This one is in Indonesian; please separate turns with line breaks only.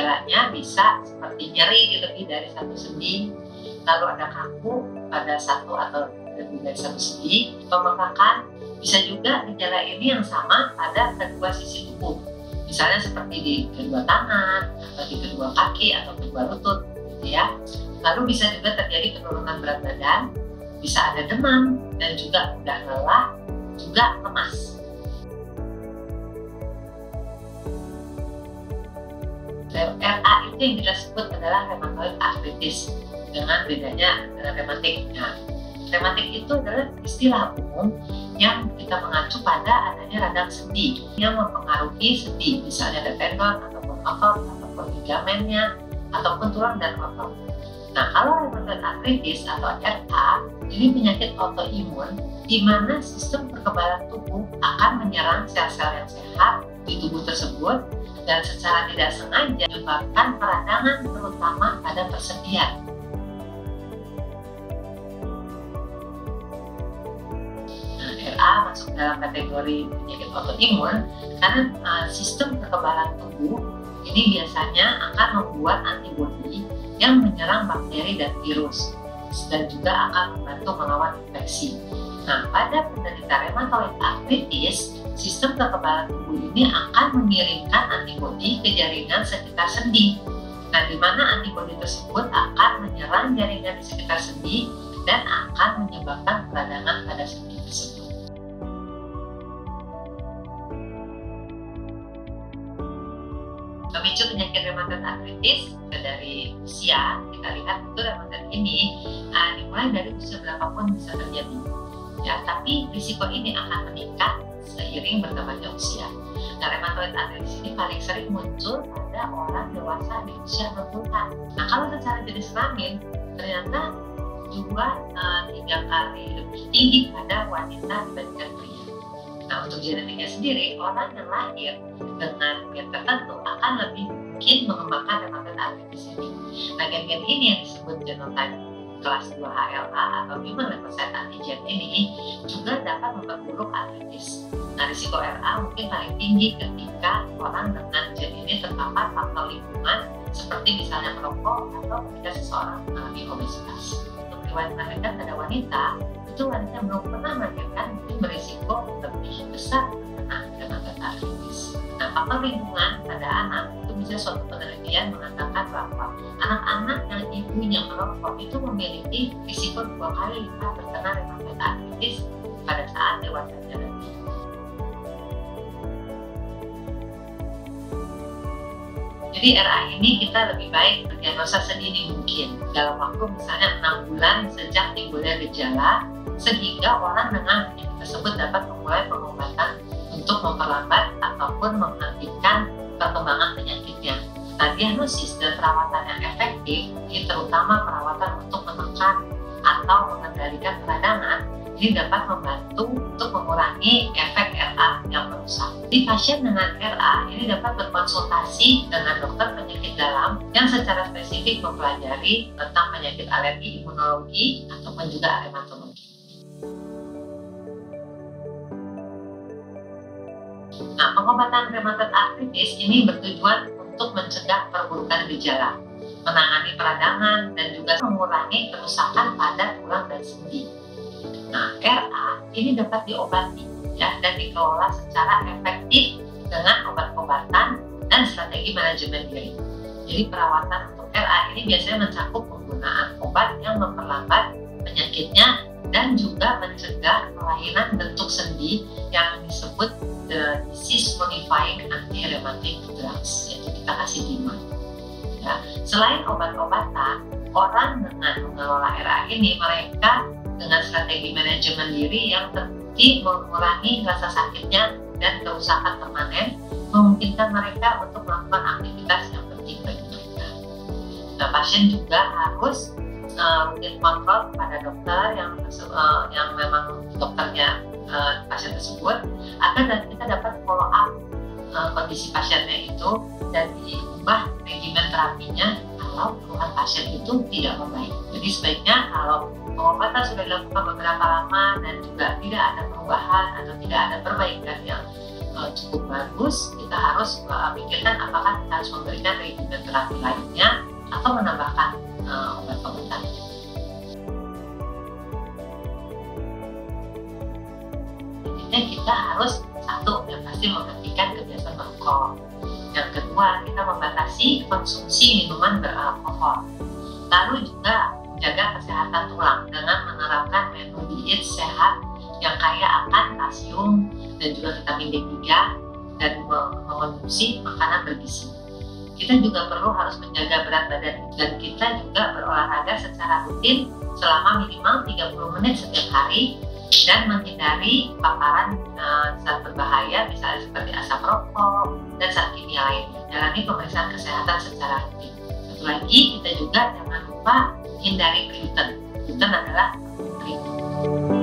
Gejalanya bisa seperti nyeri di lebih dari satu sendi, lalu ada kaku pada satu atau lebih dari satu sendi, pembengkakan. Bisa juga gejala ini yang sama pada kedua sisi tubuh, misalnya seperti di kedua tangan, atau di kedua kaki, atau kedua lutut, gitu ya. Lalu bisa juga terjadi penurunan berat badan, bisa ada demam, dan juga mudah lelah, juga lemas. RA itu yang kita sebut adalah rheumatoid arthritis, dengan bedanya rematik. Nah, rematik itu adalah istilah umum yang kita mengacu pada adanya radang sendi yang mempengaruhi sendi, misalnya ada tendon ataupun otot ataupun ligamennya ataupun tulang dan otot. Nah, kalau rheumatoid arthritis atau RA ini penyakit autoimun di mana sistem kekebalan tubuh akan menyerang sel-sel yang sehat di tubuh tersebut dan secara tidak sengaja menyebabkan peradangan terutama pada persendian. RA masuk dalam kategori penyakit autoimun karena sistem kekebalan tubuh ini biasanya akan membuat antibodi yang menyerang bakteri dan virus dan juga akan membantu melawan infeksi. Nah, pada penderita rheumatoid arthritis, sistem kekebalan tubuh ini akan mengirimkan antibodi ke jaringan sekitar sendi. Nah, di mana antibodi tersebut akan menyerang jaringan di sekitar sendi dan akan menyebabkan peradangan pada sendi tersebut. Pemicu penyakit rheumatoid arthritis dari usia, kita lihat itu rheumatoid ini dimulai dari usia berapapun bisa terjadi. Ya, tapi risiko ini akan meningkat seiring bertambahnya usia. Nah, rheumatoid arthritis ini paling sering muncul pada orang dewasa di usia 60-an. Nah, kalau secara jenis kelamin ternyata juga 3 kali lebih tinggi pada wanita dibandingkan pria. Nah, untuk genetiknya sendiri, orang yang lahir dengan gen tertentu akan lebih mungkin mengembangkan rheumatoid arthritis ini. Nah, gen-gen ini yang disebut genotype kelas 2 HLA atau human lymphocyte antigen ini juga dapat memperburuk arthritis. Nah, risiko RA mungkin paling tinggi ketika orang dengan gen ini terpapar faktor lingkungan seperti misalnya merokok atau ketika seseorang mengalami obesitas. Untuk riwayat melahirkan pada wanita, itu wanita yang belum pernah melahirkan mungkin berisiko lebih besar terkena rheumatoid arthritis. Nah, faktor lingkungan pada anak itu bisa suatu penelitian mengatakan bahwa anak-anak yang ibunya merokok itu memiliki risiko 2 kali lipat terkena rheumatoid arthritis pada saat dewasanya nanti. Jadi RA ini kita lebih baik berdiagnosa sedini mungkin dalam waktu misalnya 6 bulan sejak timbulnya gejala, sehingga orang dengan penyakit tersebut dapat memulai pengobatan untuk memperlambat ataupun menghentikan perkembangan penyakitnya. Nah, diagnosis dan perawatan yang efektif, ini terutama perawatan untuk menekan atau mengendalikan peradangan, ini dapat membantu untuk mengurangi efek RA yang merusak. Di pasien dengan RA ini dapat berkonsultasi dengan dokter penyakit dalam yang secara spesifik mempelajari tentang penyakit alergi imunologi ataupun juga rheumatologi. Nah, pengobatan rheumatoid arthritis ini bertujuan untuk mencegah perburukan gejala, menangani peradangan, dan juga mengurangi kerusakan pada tulang dan sendi. Nah, RA ini dapat diobati ya, dan dikelola secara efektif dengan obat-obatan dan strategi manajemen diri. Jadi perawatan untuk RA ini biasanya mencakup penggunaan obat yang memperlambat penyakitnya dan juga mencegah kelainan bentuk sendi yang disebut disease modifying anti-rheumatic drugs, yaitu kita kasih DMARD. Ya. Selain obat-obatan, orang dengan mengelola RA ini mereka dengan strategi manajemen diri yang terbukti mengurangi rasa sakitnya dan kerusakan permanen, memungkinkan mereka untuk melakukan aktivitas yang penting bagi mereka. Nah, pasien juga harus rutin kontrol kepada dokter yang memang dokternya pasien tersebut, agar kita dapat follow up kondisi pasiennya itu dan diubah regimen terapinya kalau keluhan pasien itu tidak membaik. Jadi sebaiknya kalau pengobatan sudah dilakukan beberapa lama dan juga tidak ada perubahan atau tidak ada perbaikan yang cukup bagus, kita harus pikirkan apakah kita harus memberikan regimen terapi lainnya atau menambahkan obat-obatan. Intinya kita harus satu, yang pasti menghentikan kebiasaan merokok. Yang kedua, kita membatasi konsumsi minuman beralkohol. Lalu juga menjaga kesehatan tulang dengan menerapkan menu diet sehat yang kaya akan kalsium dan juga vitamin D3 dan mengonsumsi makanan bergizi. Kita juga harus menjaga berat badan dan kita juga berolahraga secara rutin selama minimal 30 menit setiap hari dan menghindari paparan zat berbahaya misalnya seperti asap rokok dan zat kimia lainnya. Jalani pemeriksaan kesehatan secara rutin. Satu lagi, kita juga jangan lupa hindari gluten. Gluten adalah tepung terigu.